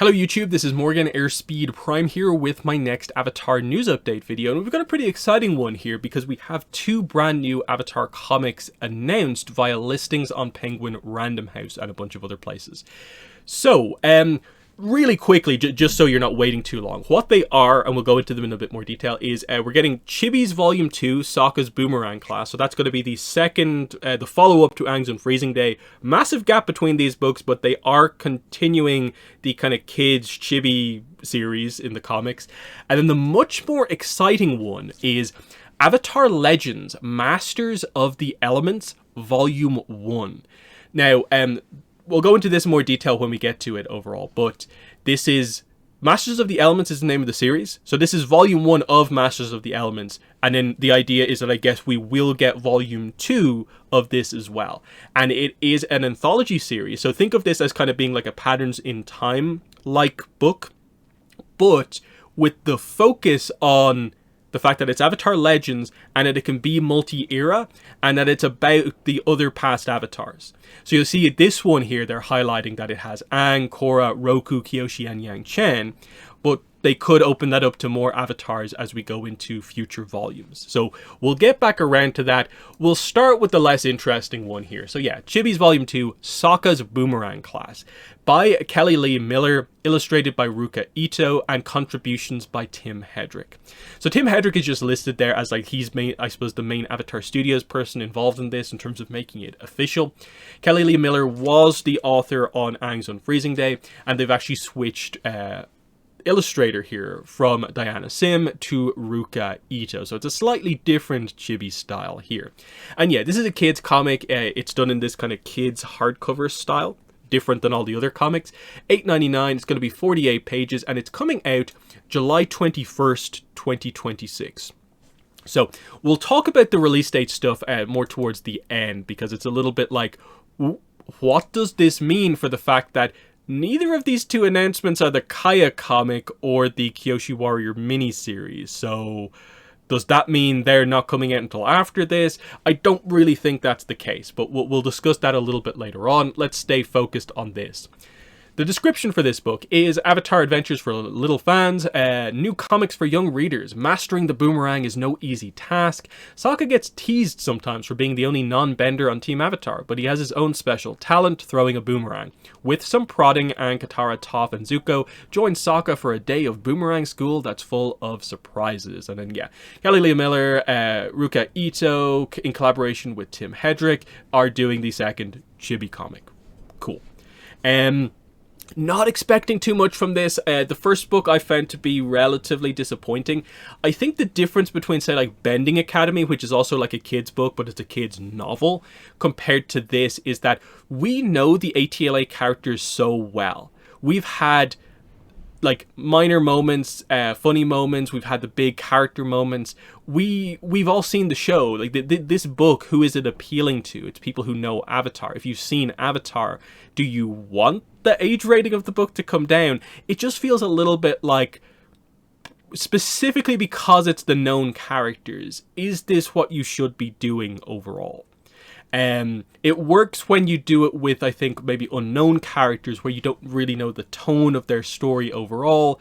Hello YouTube, this is Morgan Airspeed Prime here with my next Avatar news update video, and we've got a pretty exciting one here because we have two brand new Avatar comics announced via listings on Penguin Random House and a bunch of other places. So, really quickly, just so you're not waiting too long, what they are, and we'll go into them in a bit more detail, is we're getting Chibi's Volume 2, Sokka's Boomerang class. So that's going to be the second, the follow-up to Aang's Unfreezing Day. Massive gap between these books, but they are continuing the kind of kids Chibi series in the comics. And then the much more exciting one is Avatar Legends, Masters of the Elements, Volume 1. Now, we'll go into this in more detail when we get to it overall, but this is Masters of the Elements is the name of the series. So this is Volume 1 of Masters of the Elements, and then the idea is that I guess we will get Volume 2 of this as well. And it is an anthology series, so think of this as kind of being like a Patterns in Time-like book, but with the focus on the fact that it's Avatar Legends and that it can be multi-era and that it's about the other past avatars. So you'll see this one here, they're highlighting that it has Aang, Korra, Roku, Kyoshi, and Yang Chen, but they could open that up to more avatars as we go into future volumes. So we'll get back around to that. We'll start with the less interesting one here. So yeah, Chibi's Volume 2, Sokka's Boomerang class, by Kelly Lee Miller, illustrated by Ruka Ito, and contributions by Tim Hedrick. So Tim Hedrick is just listed there as like he's I suppose the main Avatar Studios person involved in this in terms of making it official. Kelly Lee Miller was the author on Aang's Unfreezing Day, and they've actually switched illustrator here from Diana Sim to Ruka Ito, so it's a slightly different Chibi style here. And yeah, this is a kids comic. It's done in this kind of kids hardcover style, different than all the other comics. $8.99. It's going to be 48 pages, and it's coming out July 21st, 2026. So we'll talk about the release date stuff more towards the end, because it's a little bit like, what does this mean for the fact that neither of these two announcements are the Kaya comic or the Kyoshi Warrior miniseries? So does that mean they're not coming out until after this? I don't really think that's the case, but we'll discuss that a little bit later on. Let's stay focused on this. The description for this book is Avatar Adventures for Little Fans, new comics for young readers. Mastering the boomerang is no easy task. Sokka gets teased sometimes for being the only non-bender on Team Avatar, but he has his own special talent, throwing a boomerang. With some prodding, Aang, Katara, Toph, and Zuko join Sokka for a day of boomerang school that's full of surprises. And then, yeah, Kelly Lee Miller, Ruka Ito, in collaboration with Tim Hedrick, are doing the second Chibi comic. Cool. Not expecting too much from this. The first book I found to be relatively disappointing. I think the difference between, say, like Bending Academy, which is also like a kid's book, but it's a kid's novel, compared to this, is that we know the ATLA characters so well. We've had like minor moments, funny moments. We've had the big character moments. We've all seen the show. Like this book, who is it appealing to? It's people who know Avatar. If you've seen Avatar, do you want the age rating of the book to come down? It just feels a little bit like, specifically because it's the known characters, is this what you should be doing overall? It works when you do it with, I think, maybe unknown characters where you don't really know the tone of their story overall.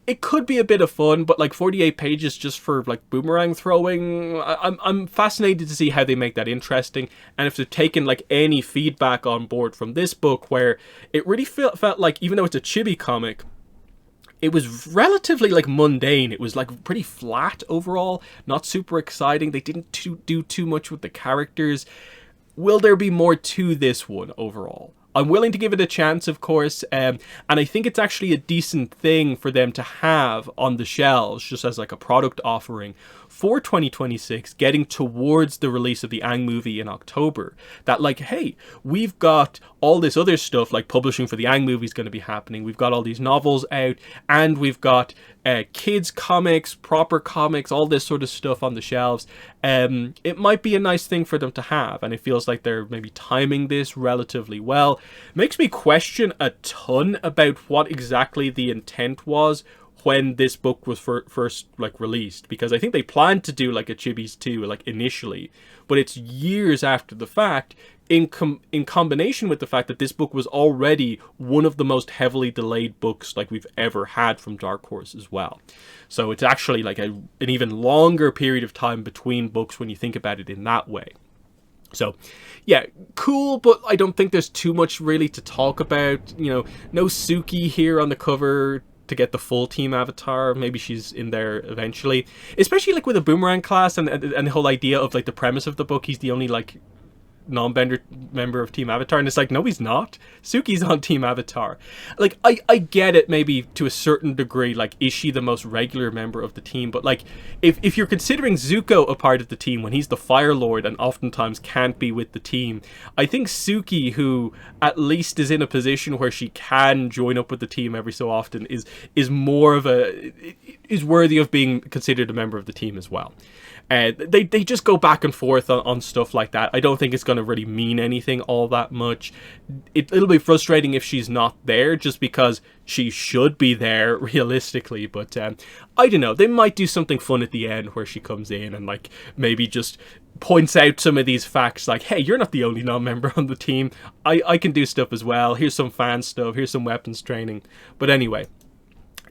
It could be a bit of fun, but like 48 pages just for like boomerang throwing, I'm fascinated to see how they make that interesting, and if they've taken like any feedback on board from this book, where it really felt like, even though it's a Chibi comic, it was relatively like mundane. It was like pretty flat overall, not super exciting. They didn't do too much with the characters. Will there be more to this one overall? I'm willing to give it a chance, of course, and I think it's actually a decent thing for them to have on the shelves, just as like a product offering for 2026, getting towards the release of the Aang movie in October. That like, hey, we've got all this other stuff, like publishing for the Aang movie is going to be happening. We've got all these novels out, and we've got kids comics, proper comics, all this sort of stuff on the shelves. It might be a nice thing for them to have, and it feels like they're maybe timing this relatively well. Makes me question a ton about what exactly the intent was when this book was first like released, because I think they planned to do like a Chibi's 2 like initially, but it's years after the fact, in combination with the fact that this book was already one of the most heavily delayed books like we've ever had from Dark Horse as well. So it's actually like an even longer period of time between books when you think about it in that way. So yeah, cool, but I don't think there's too much really to talk about. You know, no Suki here on the cover to get the full Team Avatar. Maybe she's in there eventually, especially like with a Boomerang class and the whole idea of like the premise of the book. He's the only like non-bender member of Team Avatar, and it's like, no, he's not. Suki's on Team Avatar. Like, I get it maybe to a certain degree, like, is she the most regular member of the team? But like, if you're considering Zuko a part of the team when he's the Fire Lord and oftentimes can't be with the team, I think Suki, who at least is in a position where she can join up with the team every so often, is more of is worthy of being considered a member of the team as well. They just go back and forth on stuff like that. I don't think it's going to really mean anything all that much. It'll be frustrating if she's not there, just because she should be there realistically. But I don't know. They might do something fun at the end where she comes in and like maybe just points out some of these facts, like, hey, you're not the only non-member on the team. I can do stuff as well. Here's some fan stuff. Here's some weapons training. But anyway,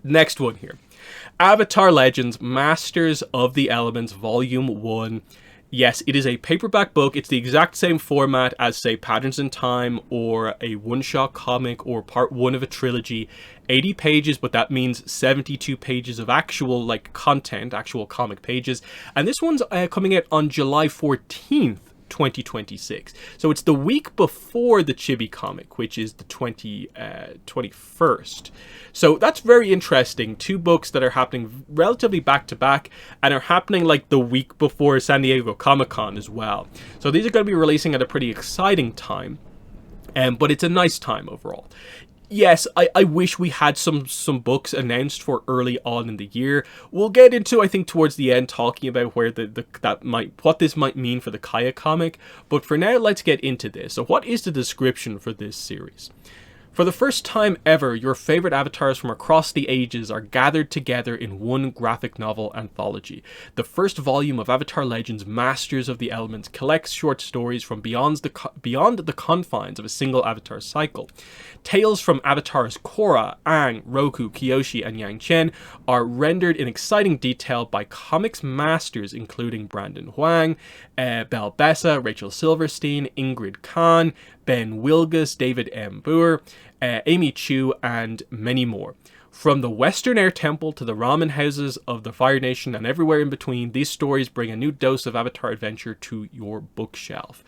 next one here. Avatar Legends Masters of the Elements Volume 1. Yes, it is a paperback book. It's the exact same format as, say, Patterns in Time or a one-shot comic or part 1 of a trilogy. 80 pages, but that means 72 pages of actual like content, actual comic pages. And this one's coming out on July 14th. 2026. So it's the week before the Chibi comic, which is the 21st. So that's very interesting. Two books that are happening relatively back to back and are happening like the week before San Diego Comic-Con as well. So these are going to be releasing at a pretty exciting time. But it's a nice time overall. Yes, I wish we had some books announced for early on in the year. We'll get into, I think, towards the end, talking about where what this might mean for the Kaya comic. But for now, let's get into this. So what is the description for this series? For the first time ever, your favorite avatars from across the ages are gathered together in one graphic novel anthology. The first volume of Avatar Legends Masters of the Elements collects short stories from beyond the confines of a single Avatar cycle. Tales from avatars Korra, Aang, Roku, Kyoshi, and Yang Chen are rendered in exciting detail by comics masters including Brandon Huang, Belle Bessa, Rachel Silverstein, Ingrid Khan, Ben Wilgus, David M. Boer, Amy Chu, and many more. From the Western Air Temple to the ramen houses of the Fire Nation and everywhere in between, these stories bring a new dose of Avatar adventure to your bookshelf.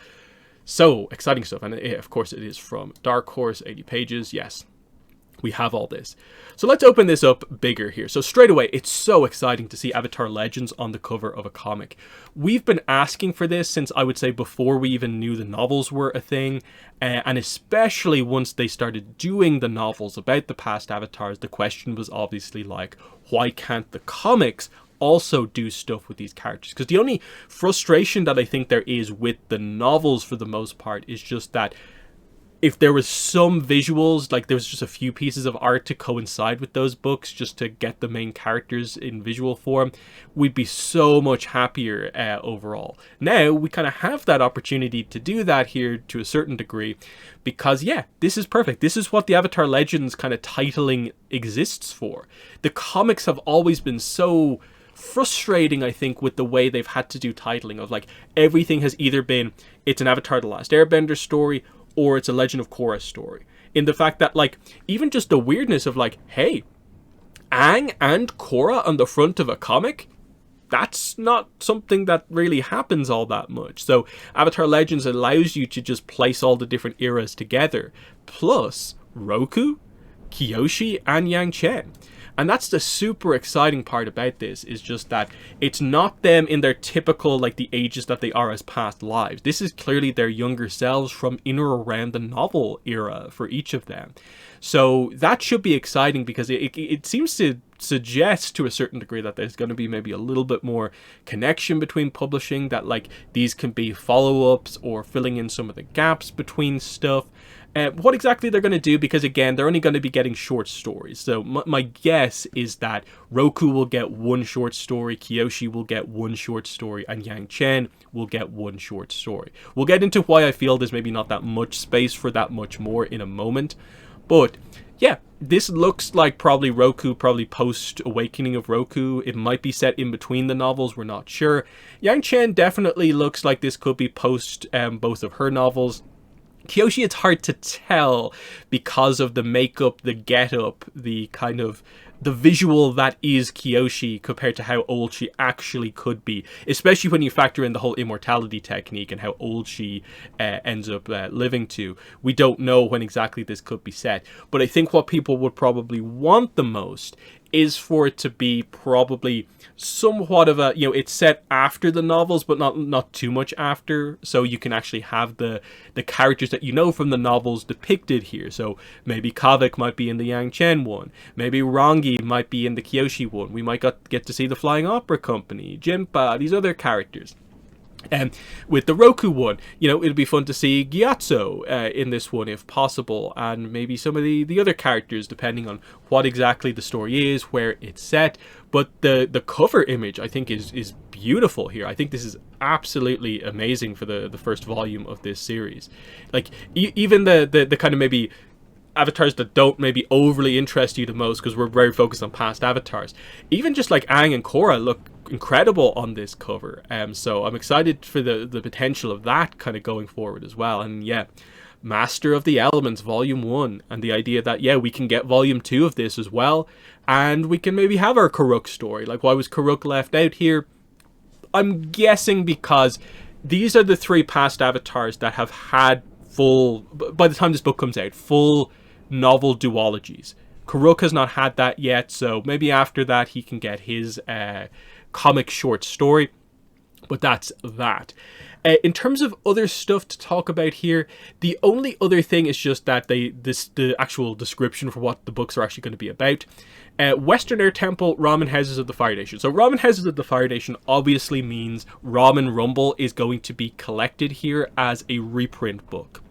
So, exciting stuff. And of course it is from Dark Horse, 80 pages, yes. We have all this. So let's open this up bigger here. So straight away, it's so exciting to see Avatar Legends on the cover of a comic. We've been asking for this since, I would say, before we even knew the novels were a thing. And especially once they started doing the novels about the past avatars, the question was obviously like, why can't the comics also do stuff with these characters? Because the only frustration that I think there is with the novels for the most part is just that if there was some visuals, like there was just a few pieces of art to coincide with those books just to get the main characters in visual form, we'd be so much happier overall. Now we kind of have that opportunity to do that here to a certain degree because, yeah, this is perfect. This is what the Avatar Legends kind of titling exists for. The comics have always been so frustrating, I think, with the way they've had to do titling of like everything has either been it's an Avatar The Last Airbender story or it's a Legend of Korra story. In the fact that, like, even just the weirdness of, like, hey, Aang and Korra on the front of a comic? That's not something that really happens all that much. So Avatar Legends allows you to just place all the different eras together. Plus, Roku, Kyoshi, and Yang Chen. And that's the super exciting part about this, is just that it's not them in their typical, like, the ages that they are as past lives. This is clearly their younger selves from in or around the novel era for each of them. So that should be exciting because it seems to suggest to a certain degree that there's going to be maybe a little bit more connection between publishing, that like these can be follow-ups or filling in some of the gaps between stuff. What exactly they're going to do, because again, they're only going to be getting short stories. So my guess is that Roku will get one short story, Kyoshi will get one short story, and Yang Chen will get one short story. We'll get into why I feel there's maybe not that much space for that much more in a moment. But yeah, this looks like probably Roku, probably post Awakening of Roku. It might be set in between the novels, we're not sure. Yang Chen definitely looks like this could be post both of her novels. Kyoshi, it's hard to tell because of the makeup, the get-up, the kind of the visual that is Kyoshi compared to how old she actually could be, especially when you factor in the whole immortality technique and how old she ends up living to. We don't know when exactly this could be set, but I think what people would probably want the most is for it to be probably somewhat of a, you know, it's set after the novels, but not too much after, so you can actually have the characters that you know from the novels depicted here. So maybe Kavik might be in the Yang Chen one, maybe Rangi might be in the Kyoshi one, we might get to see the Flying Opera Company, Jinpa, these other characters. And with the Roku one, you know, it'll be fun to see Gyatso in this one if possible, and maybe some of the other characters depending on what exactly the story is, where it's set. But the cover image I think is beautiful here. I think this is absolutely amazing for the first volume of this series. Like even the kind of maybe avatars that don't maybe overly interest you the most, because we're very focused on past avatars, even just like Aang and Korra look incredible on this cover. So I'm excited for the potential of that kind of going forward as well. And yeah, Master of the Elements Volume 1, and the idea that yeah, we can get Volume 2 of this as well, and we can maybe have our Karuk story. Like, why was Karuk left out here? I'm guessing because these are the 3 past avatars that have had full, by the time this book comes out, full novel duologies. Karuk has not had that yet, so maybe after that he can get his comic short story. But that's that. In terms of other stuff to talk about here, the only other thing is just that the actual description for what the books are actually going to be about. Western Air Temple, Ramen Houses of the Fire Nation. So Ramen Houses of the Fire Nation obviously means Ramen Rumble is going to be collected here as a reprint book.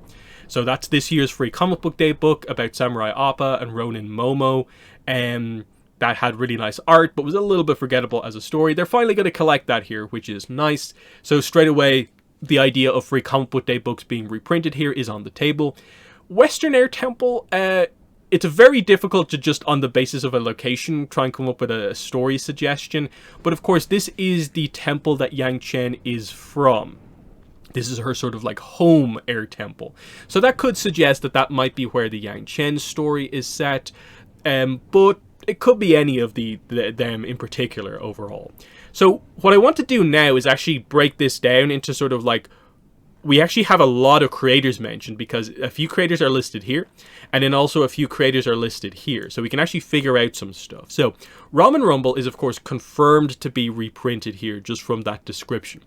So that's this year's Free Comic Book Day book about Samurai Appa and Ronin Momo. That had really nice art, but was a little bit forgettable as a story. They're finally going to collect that here, which is nice. So straight away, the idea of Free Comic Book Day books being reprinted here is on the table. Western Air Temple, it's very difficult to just on the basis of a location try and come up with a story suggestion. But of course, this is the temple that Yang Chen is from. This is her sort of like home air temple. So that could suggest that that might be where the Yang Chen story is set. But it could be any of them in particular overall. So what I want to do now is actually break this down into sort of like, we actually have a lot of creators mentioned because a few creators are listed here, and then also a few creators are listed here, so we can actually figure out some stuff. So Ramen Rumble is of course confirmed to be reprinted here just from that description,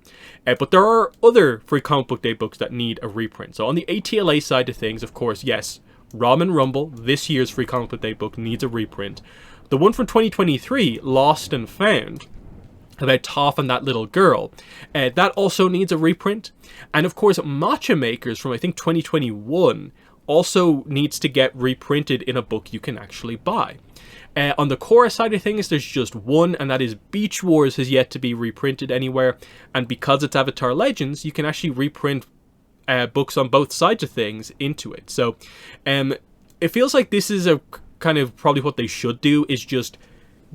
but there are other Free Comic Book Day books that need a reprint. So on the ATLA side of things, of course, yes, Ramen Rumble, this year's Free Comic Book Day book, needs a reprint. The one from 2023, Lost and Found, about Toph and that little girl, that also needs a reprint. And of course, Matcha Makers from I think 2021 also needs to get reprinted in a book you can actually buy. On the Korra side of things, there's just one, and that is Beach Wars has yet to be reprinted anywhere. And because it's Avatar Legends, you can actually reprint books on both sides of things into it. So it feels like this is a kind of probably what they should do, is just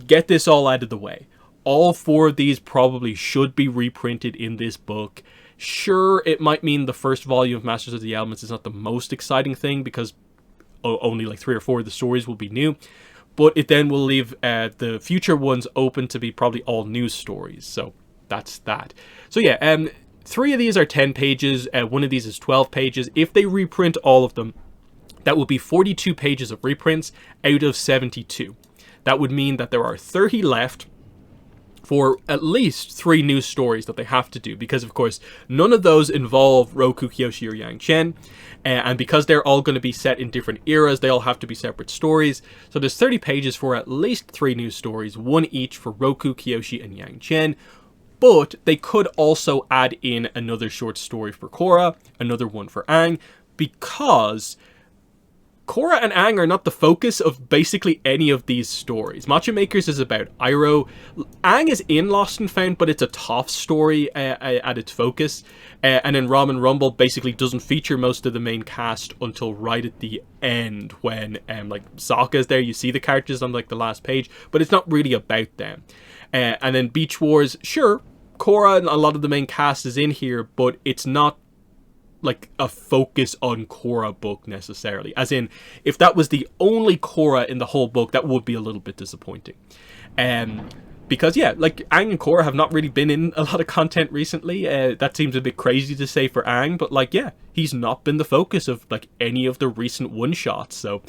get this all out of the way. All 4 of these probably should be reprinted in this book. Sure, it might mean the first volume of Masters of the Elements is not the most exciting thing because only like 3 or 4 of the stories will be new, but it then will leave the future ones open to be probably all new stories. So that's that. So yeah, 3 of these are 10 pages, 1 of these is 12 pages. If they reprint all of them, that will be 42 pages of reprints out of 72. That would mean that there are 30 left for at least 3 new stories that they have to do, because of course none of those involve Roku, Kyoshi, or Yang Chen, and because they're all going to be set in different eras, they all have to be separate stories. So there's 30 pages for at least 3 new stories, 1 each for Roku, Kyoshi, and Yang Chen. But they could also add in another short story for Korra, another one for Aang, because Korra and Aang are not the focus of basically any of these stories. Matcha Makers is about Iroh. Aang is in Lost and Found, but it's a Toph story at its focus. And then Ramen Rumble basically doesn't feature most of the main cast until right at the end when like Sokka is there. You see the characters on like the last page, but it's not really about them. And then Beach Wars, sure, Korra and a lot of the main cast is in here, but it's not like a focus on Korra book necessarily. As in, if that was the only Korra in the whole book, that would be a little bit disappointing. Because yeah, like Aang and Korra have not really been in a lot of content recently. That seems a bit crazy to say for Aang, but like yeah, he's not been the focus of like any of the recent one-shots. So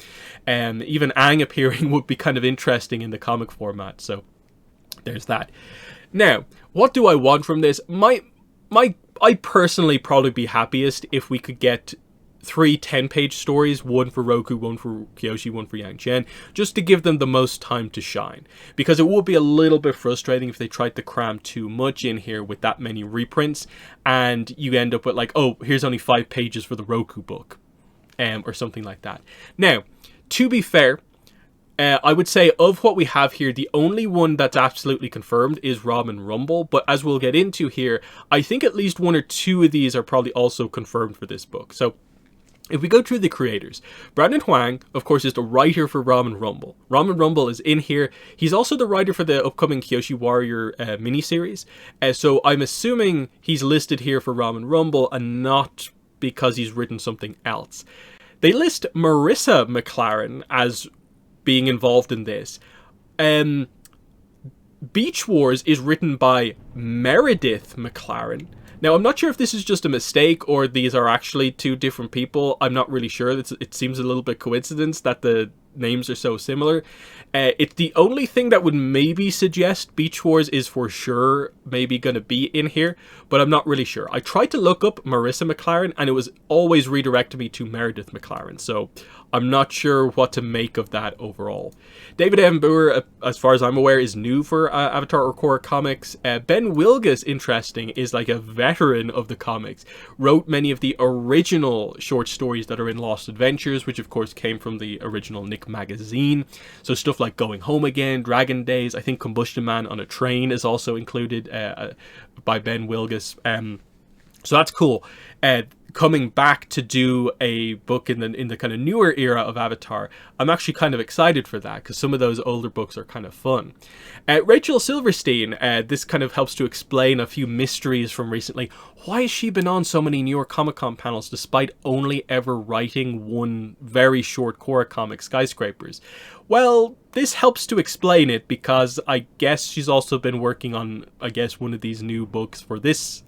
even Aang appearing would be kind of interesting in the comic format. So there's that. Now, what do I want from this? I'd personally probably be happiest if we could get 3 10-page stories, one for Roku, one for Kyoshi, one for Yang Chen, just to give them the most time to shine. Because it would be a little bit frustrating if they tried to cram too much in here with that many reprints, and you end up with like, oh, here's only 5 pages for the Roku book, or something like that. Now, to be fair, I would say of what we have here, the only one that's absolutely confirmed is Ramen Rumble, but as we'll get into here, I think at least 1 or 2 of these are probably also confirmed for this book. So, if we go through the creators, Brandon Huang, of course, is the writer for Ramen Rumble. Ramen Rumble is in here. He's also the writer for the upcoming Kyoshi Warrior miniseries, so I'm assuming he's listed here for Ramen Rumble and not because he's written something else. They list Marissa McLaren as being involved in this. Beach Wars is written by Meredith McLaren. Now, I'm not sure if this is just a mistake or these are actually 2 different people. I'm not really sure. It seems a little bit coincidence that the names are so similar. It's the only thing that would maybe suggest Beach Wars is for sure maybe going to be in here, but I'm not really sure. I tried to look up Marissa McLaren and it was always redirecting me to Meredith McLaren, so I'm not sure what to make of that overall. David M. Boer, as far as I'm aware, is new for Avatar or Korra comics. Ben Wilgus, interesting, is like a veteran of the comics. Wrote many of the original short stories that are in Lost Adventures, which of course came from the original Nick magazine. So stuff like Going Home Again, Dragon Days, I think Combustion Man on a Train is also included by Ben Wilgus. So that's cool. Coming back to do a book in the kind of newer era of Avatar, I'm actually kind of excited for that because some of those older books are kind of fun. Rachel Silverstein, this kind of helps to explain a few mysteries from recently. Why has she been on so many New York Comic Con panels despite only ever writing one very short Korra comic, Skyscrapers? Well, this helps to explain it because I guess she's also been working on, I guess, one of these new books for this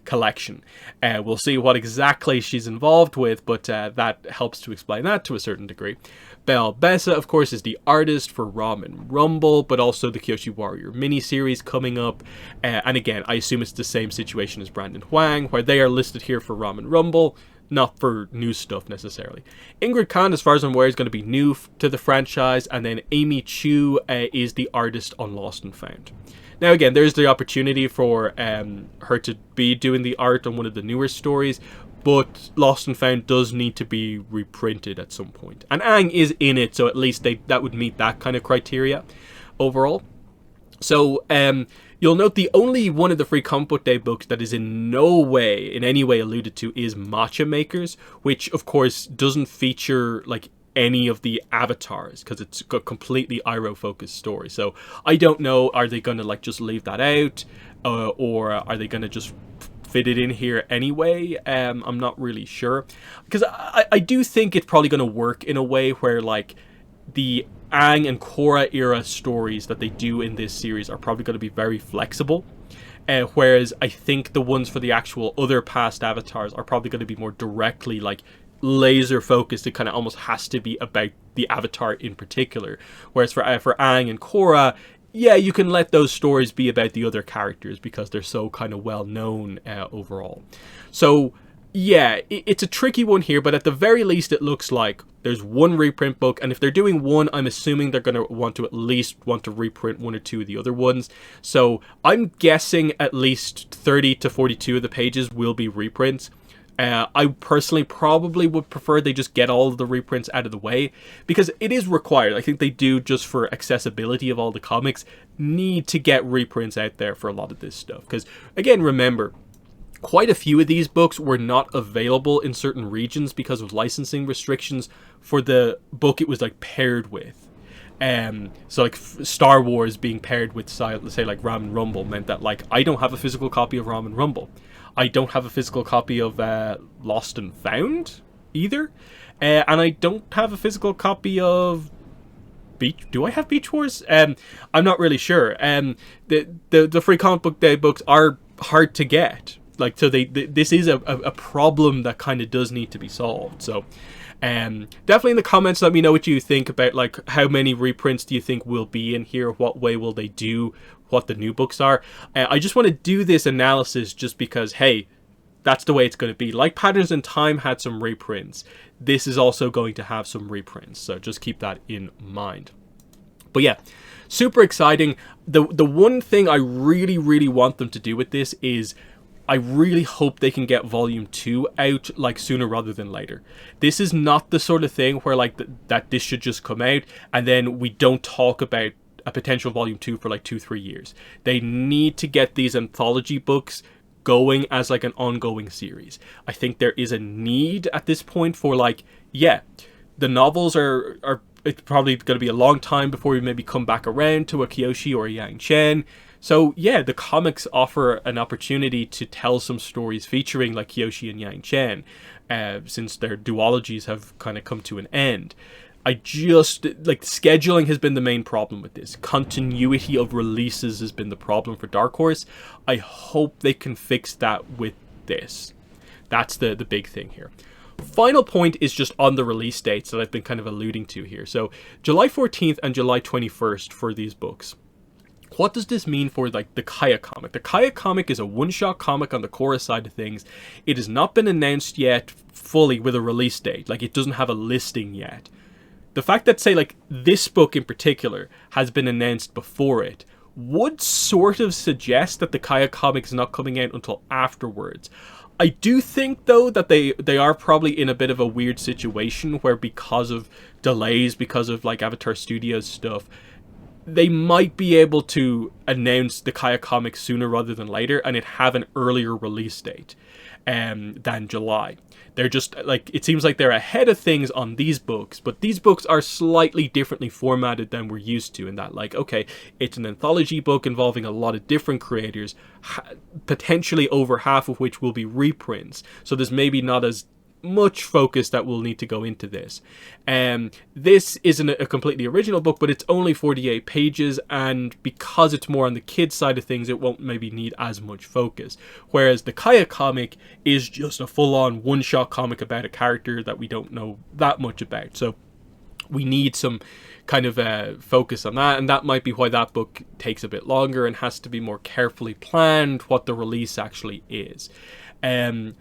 collection. We'll see what exactly she's involved with, but that helps to explain that to a certain degree. Belle Bessa, of course, is the artist for Ramen Rumble, but also the Kyoshi Warrior miniseries coming up. And again, I assume it's the same situation as Brandon Huang, where they are listed here for Ramen Rumble, not for new stuff necessarily. Ingrid Khan, as far as I'm aware, is going to be new to the franchise, and then Amy Chu is the artist on Lost and Found. Now again, there's the opportunity for her to be doing the art on one of the newer stories, but Lost and Found does need to be reprinted at some point. And Aang is in it, so at least that would meet that kind of criteria overall. So, you'll note the only one of the Free Comic Book Day books that is in any way alluded to is Matcha Makers, which of course doesn't feature like any of the avatars because it's a completely Iroh focused story. So I don't know, are they going to like just leave that out or are they going to just fit it in here anyway? I'm not really sure because I do think it's probably going to work in a way where like the Aang and Korra era stories that they do in this series are probably going to be very flexible, whereas I think the ones for the actual other past avatars are probably going to be more directly like laser focused. It kind of almost has to be about the avatar in particular, whereas for Aang and Korra, yeah, you can let those stories be about the other characters because they're so kind of well known overall. So yeah, it's a tricky one here, but at the very least it looks like there's one reprint book, and if they're doing one, I'm assuming they're going to want to at least reprint 1 or 2 of the other ones. So I'm guessing at least 30 to 42 of the pages will be reprints. I personally probably would prefer they just get all of the reprints out of the way, because it is required. I think they do, just for accessibility of all the comics, need to get reprints out there for a lot of this stuff. Because, again, remember, quite a few of these books were not available in certain regions because of licensing restrictions for the book it was like paired with. So like Star Wars being paired with, let's say, like Ramen Rumble meant that, like, I don't have a physical copy of Ramen Rumble. I don't have a physical copy of Lost and Found either. And I don't have a physical copy of Do I have Beach Wars? I'm not really sure. The Free Comic Book Day books are hard to get. Like, so this is a problem that kind of does need to be solved. So definitely in the comments, let me know what you think about, like, how many reprints do you think will be in here? What way will they do what the new books are? I just want to do this analysis just because, hey, that's the way it's going to be. Like Patterns in Time had some reprints, this is also going to have some reprints. So just keep that in mind. But yeah, super exciting. The one thing I really, really want them to do with this is, I really hope they can get Volume 2 out, like, sooner rather than later. This is not the sort of thing where, like, that this should just come out and then we don't talk about a potential Volume 2 for like 2-3 years. They need to get these anthology books going as like an ongoing series. I think there is a need at this point for, like, yeah, the novels are it's probably going to be a long time before we maybe come back around to a Kyoshi or a Yang Chen. So yeah, the comics offer an opportunity to tell some stories featuring like Kyoshi and Yang Chen, since their duologies have kind of come to an end. I just, like, scheduling has been the main problem with this. Continuity of releases has been the problem for Dark Horse. I hope they can fix that with this. That's the big thing here. Final point is just on the release dates that I've been kind of alluding to here. So July 14th and July 21st for these books. What does this mean for, like, the Kaya comic? The Kaya comic is a one-shot comic on the Korra side of things. It has not been announced yet fully with a release date. Like, it doesn't have a listing yet. The fact that, say, like, this book in particular has been announced before it would sort of suggest that the Kaya comic is not coming out until afterwards. I do think, though, that they are probably in a bit of a weird situation where, because of delays, because of, like, Avatar Studios stuff, they might be able to announce the Kaya comic sooner rather than later, and it have an earlier release date than July. They're just, like, it seems like they're ahead of things on these books, but these books are slightly differently formatted than we're used to, in that, like, okay, it's an anthology book involving a lot of different creators, potentially over half of which will be reprints, so there's maybe not as much focus that will need to go into this. This isn't a completely original book, but it's only 48 pages, and because it's more on the kids side of things, it won't maybe need as much focus. Whereas the Kaya comic is just a full-on one-shot comic about a character that we don't know that much about. So we need some kind of focus on that, and that might be why that book takes a bit longer and has to be more carefully planned what the release actually is.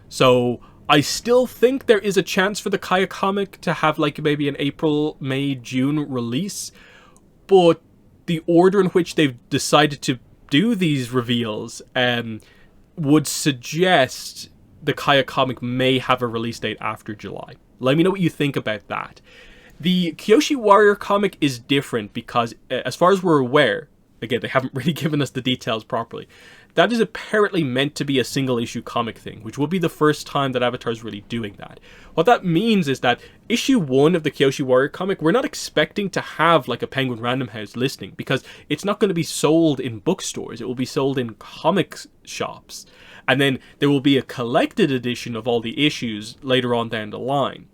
So I still think there is a chance for the Kaya comic to have, like, maybe an April, May, June release, but the order in which they've decided to do these reveals would suggest the Kaya comic may have a release date after July. Let me know what you think about that. The Kyoshi Warrior comic is different because, as far as we're aware, again, they haven't really given us the details properly, that is apparently meant to be a single issue comic thing, which will be the first time that Avatar's really doing that. What that means is that issue 1 of the Kyoshi Warrior comic, we're not expecting to have, like, a Penguin Random House listing, because it's not going to be sold in bookstores. It will be sold in comic shops. And then there will be a collected edition of all the issues later on down the line.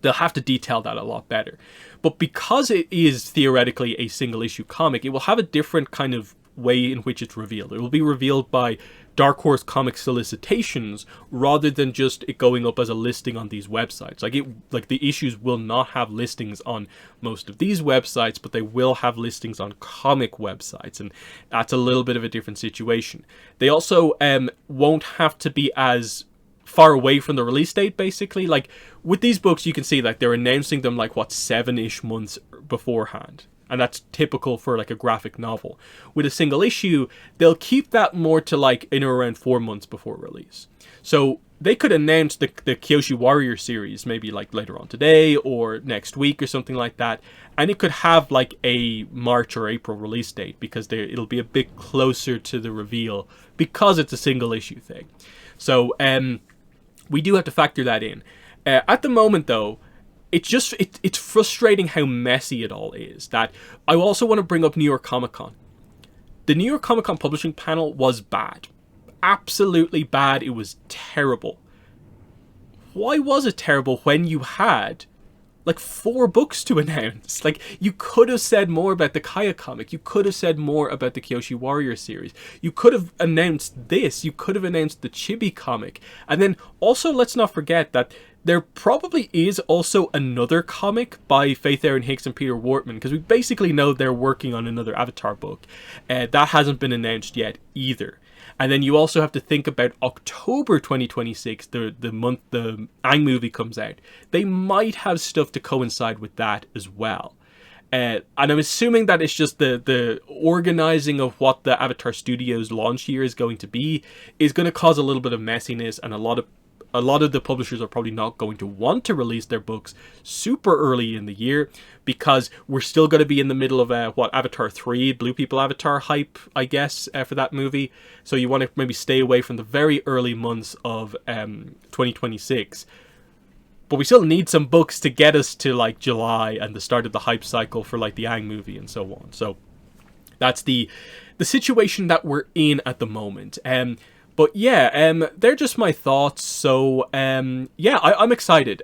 They'll have to detail that a lot better. But because it is theoretically a single issue comic, it will have a different kind of way in which it's revealed. It will be revealed by Dark Horse comic solicitations rather than just it going up as a listing on these websites. Like the issues will not have listings on most of these websites, but they will have listings on comic websites, and that's a little bit of a different situation. They also won't have to be as far away from the release date, basically. Like, with these books, you can see, like, they're announcing them, like, what, 7-ish months beforehand. And that's typical for, like, a graphic novel. With a single issue, they'll keep that more to, like, in or around 4 months before release. So they could announce the Kyoshi Warrior series maybe like later on today or next week or something like that, and it could have like a March or April release date because it'll be a bit closer to the reveal because it's a single issue thing. So we do have to factor that in. At the moment though, it's frustrating how messy it all is. That I also want to bring up New York Comic Con. The New York Comic Con publishing panel was bad. Absolutely bad. It was terrible. Why was it terrible when you had like 4 books to announce? Like, you could have said more about the Kaya comic. You could have said more about the Kyoshi Warrior series. You could have announced this. You could have announced the Chibi comic. And then also, let's not forget that there probably is also another comic by Faith Aaron Hicks and Peter Wortman, because we basically know they're working on another Avatar book. That hasn't been announced yet either. And then you also have to think about October 2026, the month the Aang movie comes out. They might have stuff to coincide with that as well. And I'm assuming that it's just the organizing of what the Avatar Studios launch year is going to be is going to cause a little bit of messiness, and a lot of the publishers are probably not going to want to release their books super early in the year, because we're still going to be in the middle of Avatar 3, Blue People Avatar hype, I guess, for that movie. So you want to maybe stay away from the very early months of 2026. But we still need some books to get us to like July and the start of the hype cycle for like the Aang movie and so on. So that's the situation that we're in at the moment. But yeah, they're just my thoughts. So yeah, I'm excited.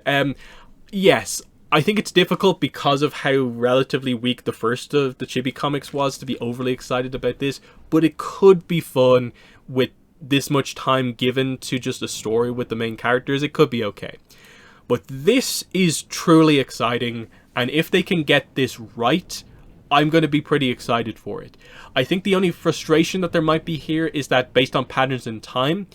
Yes, I think it's difficult because of how relatively weak the first of the Chibi comics was to be overly excited about this, but it could be fun with this much time given to just a story with the main characters. It could be okay. But this is truly exciting, and if they can get this right, I'm going to be pretty excited for it. I think the only frustration that there might be here is that based on patterns in time,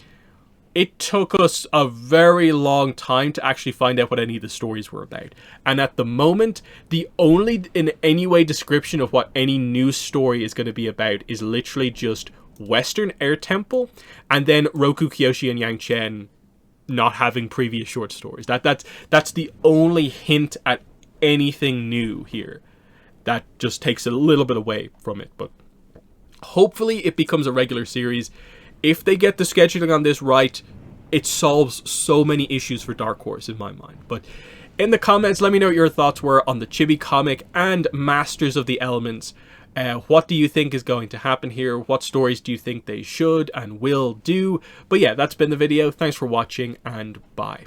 it took us a very long time to actually find out what any of the stories were about. And at the moment, the only in any way description of what any new story is going to be about is literally just Western Air Temple and then Roku Kyoshi and Yang Chen not having previous short stories. That's the only hint at anything new here. That just takes a little bit away from it, but hopefully it becomes a regular series. If they get the scheduling on this right, it solves so many issues for Dark Horse in my mind. But in the comments, let me know what your thoughts were on the Chibi comic and Masters of the Elements. What do you think is going to happen here? What stories do you think they should and will do? But yeah, that's been the video. Thanks for watching, and bye.